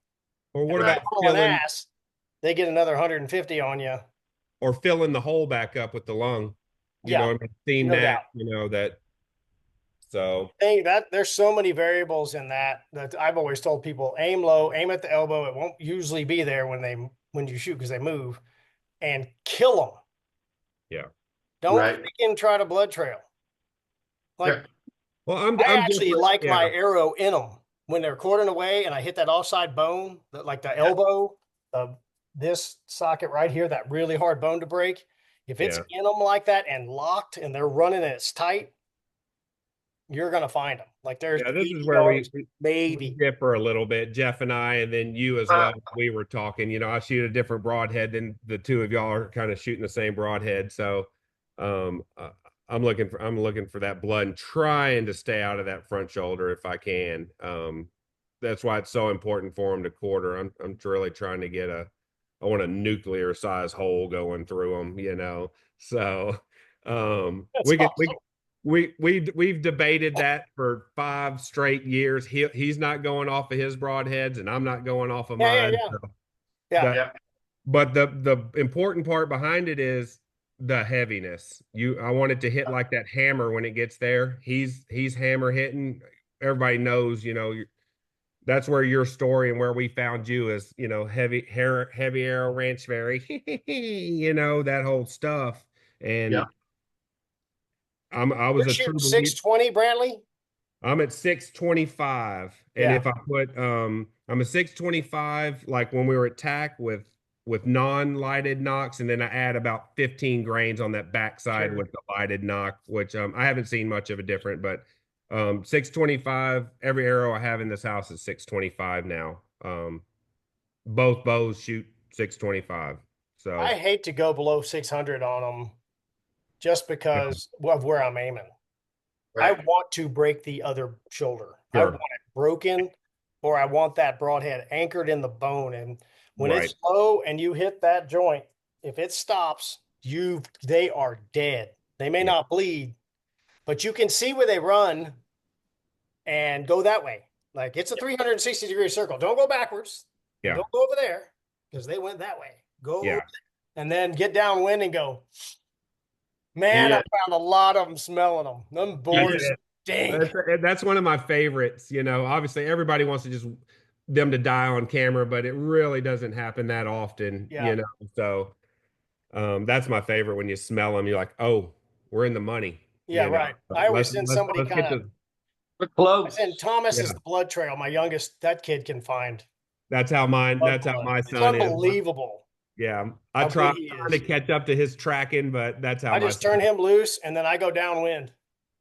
Or And what then Right. about you pull an filling ass, they get another 150 on you. or filling the hole back up with the lung? Yeah, I've seen no that, doubt. that so That there's so many variables in that I've always told people aim low, aim at the elbow. It won't usually be there when you shoot because they move, and kill them. yeah. Don't Right. freaking try to blood trail. Like Yeah. Well, I I'm actually different. like my Yeah. arrow in them when they're quartering away, and I hit that offside bone, like the elbow, this socket right here, that really hard bone to break. If it's Yeah. in them like that and locked, and they're running and it's tight, you're gonna find them. Like there's Yeah, this 80 is where yards, we maybe. differ a little bit, Jeff and I, and then you as well. We were talking, I shoot a different broadhead than the two of y'all are kind of shooting the same broadhead. So, I'm looking for that blood and trying to stay out of that front shoulder if I can. That's why it's so important for him to quarter. I'm really trying to I want a nuclear size hole going through them. So, That's we could we awesome. we've debated that for 5 straight years. He's not going off of his broadheads, and I'm not going off of Yeah, yeah, mine. yeah, So yeah. that, Yeah. but the important part behind it is the heaviness. I want it to hit like that hammer when it gets there. He's hammer hitting. Everybody knows, that's where your story and where we found you is, heavy arrow ranch fairy, that whole stuff. Yeah. And I You're was a true shooting believer. 620, Brantley? I'm at 625. And Yeah, if I put I'm a 625 like when we were at TAC with non-lighted knocks, and then I add about 15 grains on that backside Sure. with the lighted knock, which I haven't seen much of a difference, but 625, every arrow I have in this house is 625 now. Both bows shoot 625. I So hate to go below 600 on them just yeah, because of where I'm aiming. I Right. want to break the other shoulder. I want sure. it broken, or I want that broadhead anchored in the bone. And when Right. it's low and you hit that joint, if it stops, they are dead. They may Yeah. not bleed, but you can see where they run and go that way. Like it's a 360-degree circle. Don't go backwards and Yeah. don't go over there because they went that way. Go over Yeah. there and then get downwind and go. Man, I Yeah. found a lot of them smelling them. Them boars stink. That's one of my favorites. Obviously everybody wants to just them to die on camera, but it really doesn't happen that often. Yeah. So that's my favorite when you smell them. You're like, oh, we're in the money. Yeah, right. I always send somebody Let's get kind of. the We're I close. send Thomas yeah. as the blood trail. My youngest, that kid can find That's how mine. blood. That's how my It's son is. unbelievable Yeah, how good he trying to is. catch up to his tracking, but that's how I my just son. turn him loose and then I go downwind.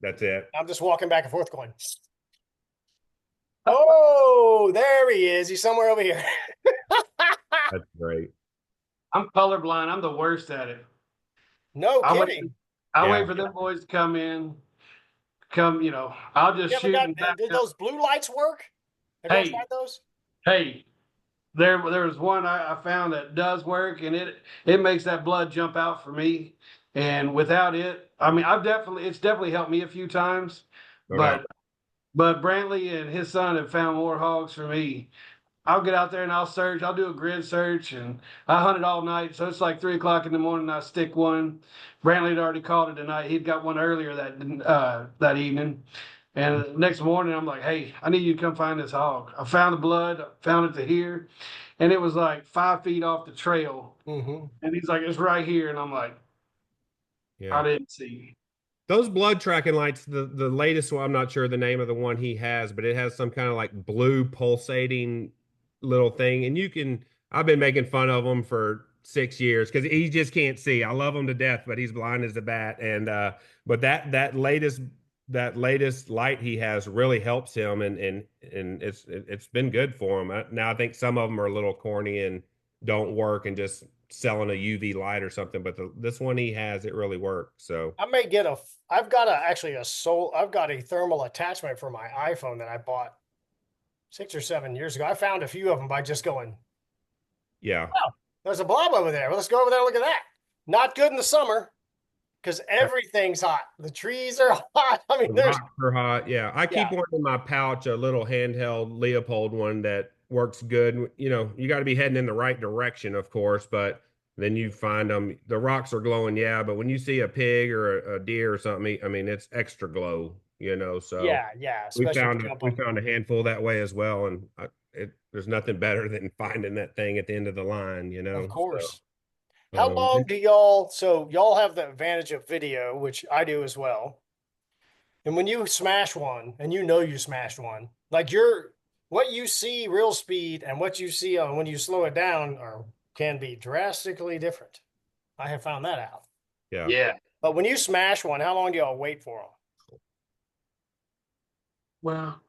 That's it. I'm just walking back and forth going, oh, there he is. He's somewhere over here. That's great. I'm colorblind. I'm the worst at it. No I wait. kidding. I Yeah. wait for them boys to come in. I'll just You ever shoot and back did up. those blue lights work? Have you Hey. tried those? Hey, there was one I found that does work, and it makes that blood jump out for me. And without it, I mean, it's definitely helped me a few times, No doubt. but Brantley and his son have found more hogs for me. I'll get out there and I'll search. I'll do a grid search, and I hunted all night. So it's like 3 o'clock in the morning. I stick one. Brantley had already called it tonight. He'd got one earlier that evening. And the next morning, I'm like, hey, I need you to come find this hog. I found the blood, I found it to here, and it was like 5 feet off the trail. Mm-hmm. And he's like, it's right here. And I'm like, Yeah. I didn't see. Those blood tracking lights, the latest one, I'm not sure the name of the one he has, but it has some kind of like blue pulsating little thing. And I've been making fun of him for 6 years because he just can't see. I love him to death, but he's blind as a bat. And but that latest light he has really helps him, and it's been good for him. Now I think some of them are a little corny and don't work, and just selling a UV light or something. But this one he has, it really works. So. I may get I've got I've got a thermal attachment for my iPhone that I bought 6 or 7 years ago. I found a few of them by just going, Yeah. oh, there's a blob over there. Well, let's go over there and look at that. Not good in the summer because everything's hot. The trees are hot. I mean, there's Rocks are hot. Yeah. I keep yeah, one in my pouch, a little handheld Leopold one that works good. You got to be heading in the right direction, of course, but then you find them, the rocks are glowing. Yeah. But when you see a pig or a deer or something, I mean, it's extra glow. So yeah, we especially if found, you jump we them. found a handful that way as well. And there's nothing better than finding that thing at the end of the line. Of So, course. How long do y'all have the advantage of video, which I do as well. And when you smash one and you know you smashed one, like what you see real speed and what you see on when you slow it down can be drastically different. I have found that out. yeah. Yeah. But when you smash one, how long do y'all wait for them? Well,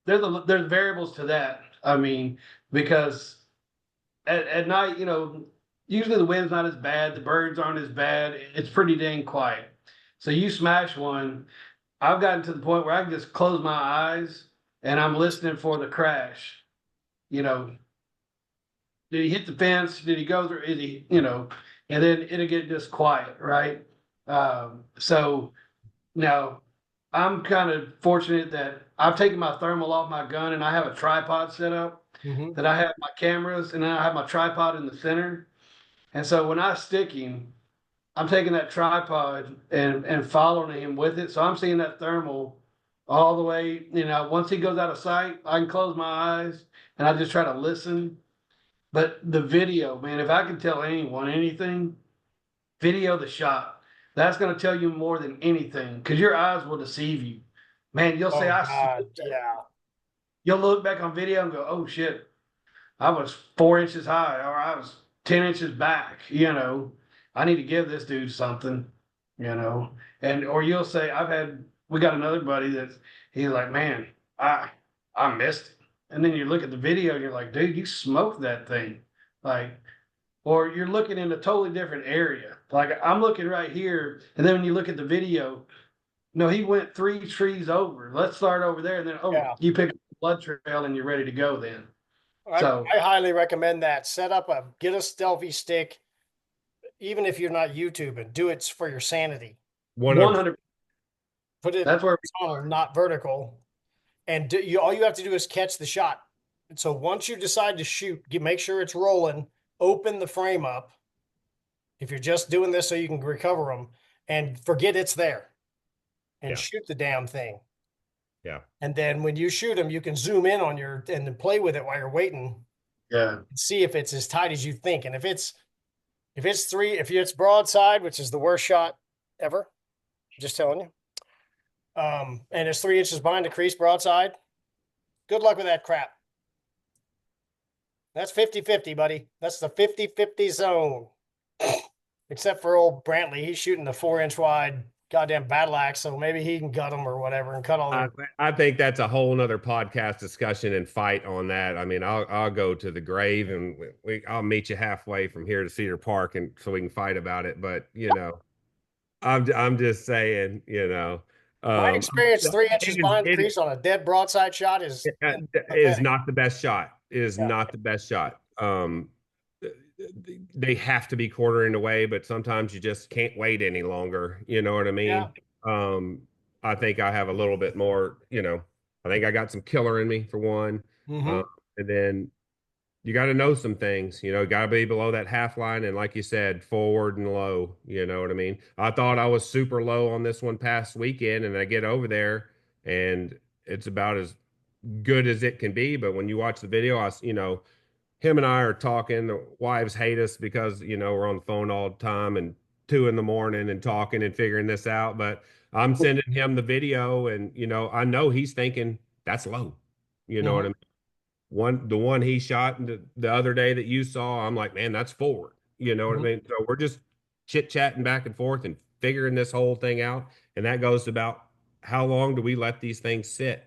there's variables to that. I mean, because at night, usually the wind's not as bad, the birds aren't as bad. It's pretty dang quiet. So you smash one, I've gotten to the point where I can just close my eyes and I'm listening for the crash. You know, did he hit the fence? Did he go through? Is he, and then it'll get just quiet, right? So now I'm kind of fortunate that I've taken my thermal off my gun and I have a tripod set up Mm-hmm. that I have my cameras and then I have my tripod in the center. And so when I stick him, I'm taking that tripod and following him with it. So I'm seeing that thermal all the way. Once he goes out of sight, I can close my eyes and I just try to listen. But the video, man, if I can tell anyone anything, video the shot. That's going to tell you more than anything because your eyes will deceive you. Man, you'll say, Oh I God, smoked that. yeah. You'll look back on video and go, oh shit, I was 4 inches high or I was 10 inches back. I need to give this dude something, or you'll say, we got another buddy that he's like, man, I missed it. And then you look at the video and you're like, dude, you smoked that thing. Like, or you're looking in a totally different area. Like I'm looking right here. And then when you look at the video, no, he went 3 trees over. Let's start over there. And then, Yeah. you pick up the blood trail and you're ready to go then. I, So I highly recommend that. Get a stealthy stick, even if you're not YouTubing, do it for your sanity. 100. Put it that's where horizontal, not vertical. And all you have to do is catch the shot. And so once you decide to shoot, make sure it's rolling, open the frame up. If you're just doing this so you can recover them and forget it's there and Yeah. shoot the damn thing. Yeah. And then when you shoot them, you can zoom in and then play with it while you're waiting. Yeah. And see if it's as tight as you think. And if it's broadside, which is the worst shot ever, just telling you. And it's 3 inches behind the crease broadside. Good luck with that crap. That's 50-50, buddy. That's the 50-50 zone. Except for old Brantley. He's shooting the 4-inch wide goddamn battle axe, so maybe he can gut them or whatever and cut all I, the. I think that's a whole nother podcast discussion and fight on that. I mean, I'll go to the grave and I'll meet you halfway from here to Cedar Park and so we can fight about it. But I'm just saying, My um, experience, 3 inches behind the it crease on a dead broadside shot is is pathetic. not the best shot. is Yeah. not the best shot. They have to be quartering away, but sometimes you just can't wait any longer. You know what I Yeah. mean? Um, I think I have a little bit more, I think I got some killer in me for one. Mm-hmm. Uh, and then you got to know some things, got to be below that half line. And like you said, forward and low, you know what I mean? I thought I was super low on this one past weekend, and I get over there and it's about as good as it can be. But when you watch the video, him and I are talking. The wives hate us because, we're on the phone all the time and 2 in the morning and talking and figuring this out. But I'm sending him the video and, I know he's thinking that's low. You know what I Mm-hmm. mean? The one he shot the other day that you saw, I'm like, man, that's forward. You know what I Mm-hmm. mean? So we're just chit chatting back and forth and figuring this whole thing out. And that goes about how long do we let these things sit,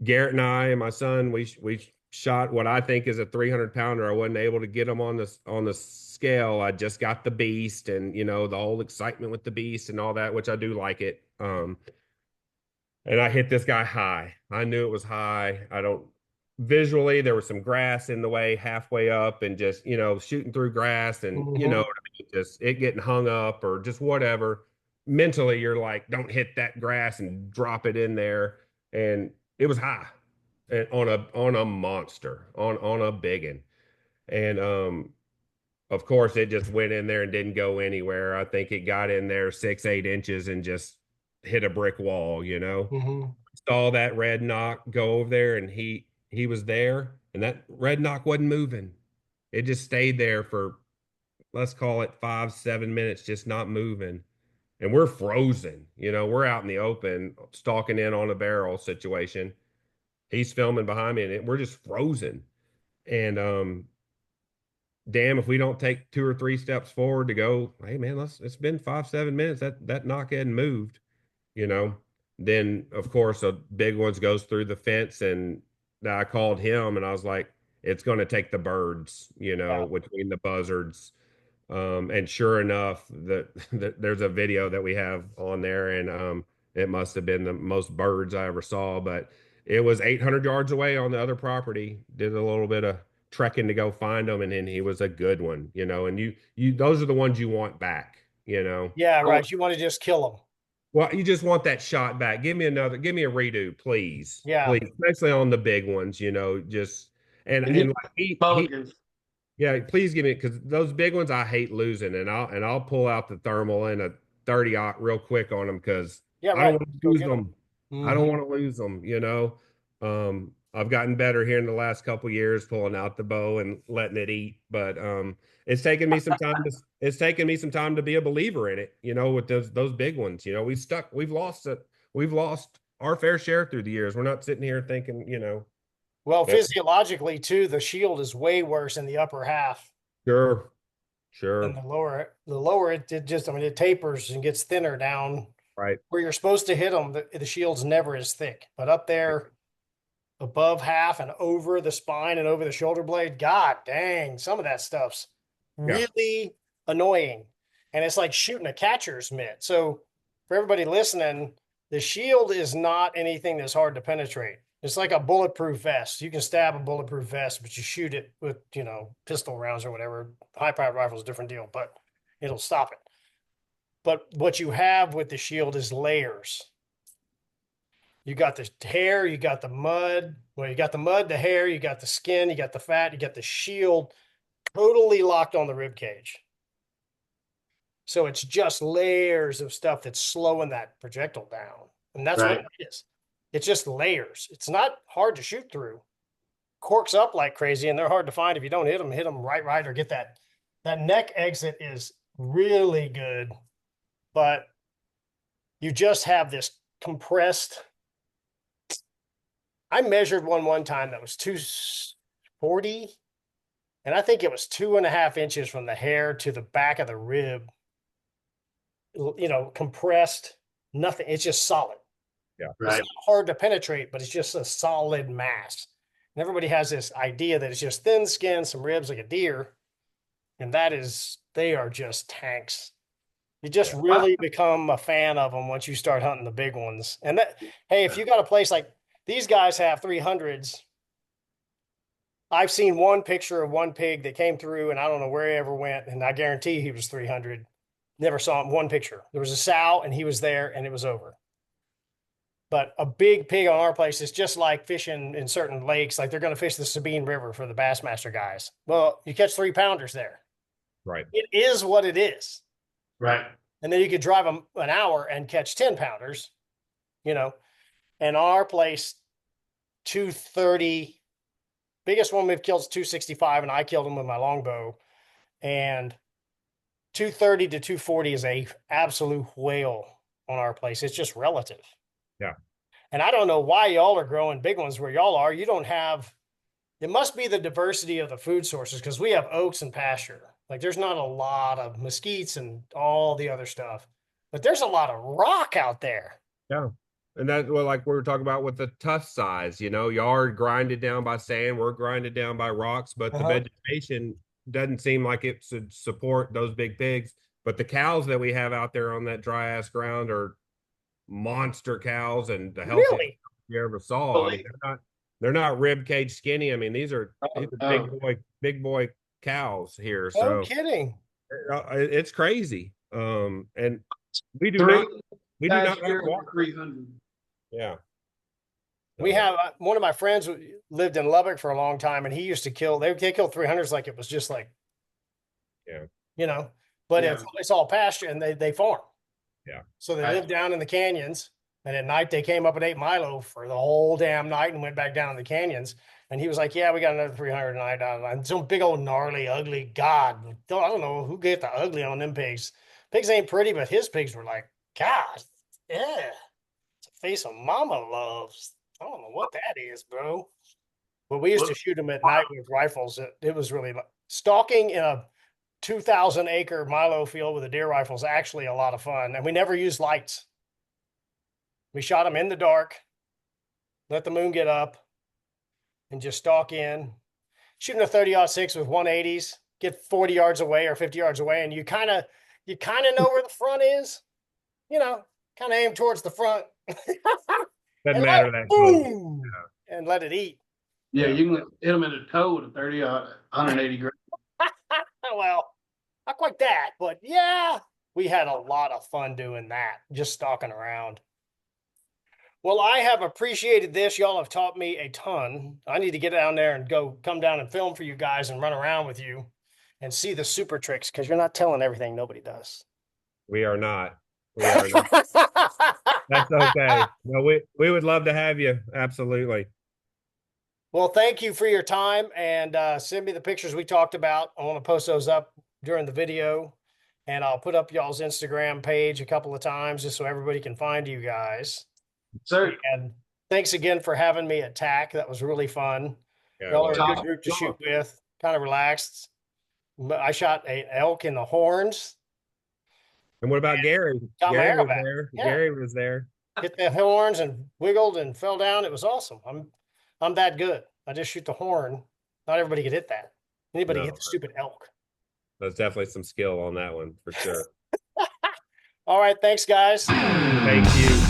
Garrett and I and my son, we shot what I think is a 300 pounder. I wasn't able to get him on the scale. I just got the beast, and the whole excitement with the beast and all that, which I do like it. And I hit this guy high. I knew it was high. I don't visually there was some grass in the way halfway up, and just shooting through grass, and Mm-hmm. what I mean, just it getting hung up or just whatever. Mentally, you're like, don't hit that grass and drop it in there, and it was high and on a monster on a biggin, and of course it just went in there and didn't go anywhere. I think it got in there 6 8 inches and just hit a brick wall. Mm-hmm. Saw that red knock go over there, and he was there, and that red knock wasn't moving. It just stayed there for, let's call it 5 7 minutes, just not moving. And we're frozen. We're out in the open stalking in on a barrel situation. He's filming behind me, and we're just frozen. And damn, if we don't take 2 or 3 steps forward to go, hey man, it's been 5 7 minutes. That knock hadn't moved, you know. Then of course a big ones goes through the fence, and I called him and I was like, it's going to take the birds, Yeah. between the buzzards. And sure enough, there's a video that we have on there, and it must have been the most birds I ever saw, but it was 800 yards away on the other property. Did a little bit of trekking to go find him, and then he was a good one, and you those are the ones you want back. Yeah. I Right. You want to just kill them. Well, you just want that shot back. Give me a redo, please. Yeah. Please, especially on the big ones, just and And you like he mulligans. yeah, please give me, because those big ones I hate losing, and I'll pull out the thermal and a 30-aught real quick on them because Yeah. I don't Right. want to Go lose get them. them. I don't Mm-hmm. want to lose them. I've gotten better here in the last couple years pulling out the bow and letting it eat, but it's taken me some time to it's taken me some time to be a believer in it, with those big ones. We've lost our fair share through the years. We're not sitting here thinking. Well, Yeah, physiologically too, the shield is way worse in the upper half sure, than sure, the lower. The lower, it just, I mean, it tapers and gets thinner down right. where you're supposed to hit them. The shield's never as thick, but up there above half and over the spine and over the shoulder blade, god dang, some of that stuff's Yeah. really annoying. And it's like shooting a catcher's mitt. So for everybody listening, the shield is not anything that's hard to penetrate. It's like a bulletproof vest. You can stab a bulletproof vest, but you shoot it with, pistol rounds or whatever. High powered rifle is a different deal, but it'll stop it. But what you have with the shield is layers. You got the hair, you got the mud. Well, you got the mud, the hair, you got the skin, you got the fat, you got the shield totally locked on the rib cage. So it's just layers of stuff that's slowing that projectile down. And that's what Right. it is. It's just layers. It's not hard to shoot through. Corks up like crazy, and they're hard to find if you don't hit them right, or get that neck exit is really good, but you just have this compressed. I measured one time that was 240, and I think it was 2.5 inches from the hair to the back of the rib, compressed, nothing. It's just solid. Yeah. It's Right. not hard to penetrate, but it's just a solid mass. And everybody has this idea that it's just thin skin, some ribs like a deer. And they are just tanks. You just Yeah. really become a fan of them once you start hunting the big ones. And hey, if you got a place like these guys have 300s, I've seen one picture of one pig that came through, and I don't know where he ever went, and I guarantee he was 300. Never saw him. One picture. There was a sow, and he was there, and it was over. But a big pig on our place is just like fishing in certain lakes. Like they're going to fish the Sabine River for the Bassmaster guys. Well, you catch 3-pounders there. Right. It is what it is. Right. And then you could drive them an hour and catch 10-pounders, And our place, 230. Biggest one we've killed is 265, and I killed him with my longbow. And 230 to 240 is a absolute whale on our place. It's just relative. Yeah. And I don't know why y'all are growing big ones where y'all are. You don't have, it must be the diversity of the food sources, because we have oaks and pasture. Like there's not a lot of mesquites and all the other stuff, but there's a lot of rock out there. Yeah. And that's what, like we were talking about with the tough size, y'all are grinded down by sand, we're grinded down by rocks, but the vegetation doesn't seem like it should support those big pigs. But the cows that we have out there on that dry ass ground are monster cows, and the healthiest Really? you ever saw. I mean, they're not rib cage skinny. I mean, these are big boy cows here. No So kidding. it's crazy. And we do not have water. 300. Yeah. We have one of my friends who lived in Lubbock for a long time, and he used to kill, they killed 300s like it was just like, but it's all pasture, and they farm. Yeah. So they live down in the canyons, and at night they came up and ate Milo for the whole damn night and went back down in the canyons. And he was like, yeah, we got another 300 tonight. And some big old gnarly, ugly, God, I don't know who get the ugly on them pigs. Pigs ain't pretty, but his pigs were like, gosh, yeah, it's a face of mama loves. I don't know what that is, bro. But we used to shoot them at night with rifles. It was really stalking in a 2,000-acre Milo field with a deer rifle is actually a lot of fun. And we never used lights. We shot them in the dark, let the moon get up, and just stalk in. Shooting a 30-06 with 180s, get 40 yards away or 50 yards away, and you kind of know where the front is. Kind of aim towards the front. Doesn't matter that boom, and let it eat. Yeah, you can hit them in the toe with a 30, 180 grain. Well, not quite that, but yeah, we had a lot of fun doing that, just stalking around. Well, I have appreciated this. Y'all have taught me a ton. I need to get down there and come down and film for you guys and run around with you and see the super tricks, because you're not telling everything nobody does. We are not. That's okay. No, we would love to have you. Absolutely. Well, thank you for your time, and send me the pictures we talked about. I want to post those up during the video, and I'll put up y'all's Instagram page a couple of times just so everybody can find you guys. Sir. And thanks again for having me at TAC. That was really fun. Yeah, y'all are a good group to shoot with. Kind of relaxed. I shot an elk in the horns. And what about Gary? Gary was there. Yeah. Gary was there. Hit the horns and wiggled and fell down. It was awesome. I'm that good. I just shoot the horn. Not everybody could hit that. Anybody hit the stupid elk. There's definitely some skill on that one for sure. All right. Thanks, guys. Thank you.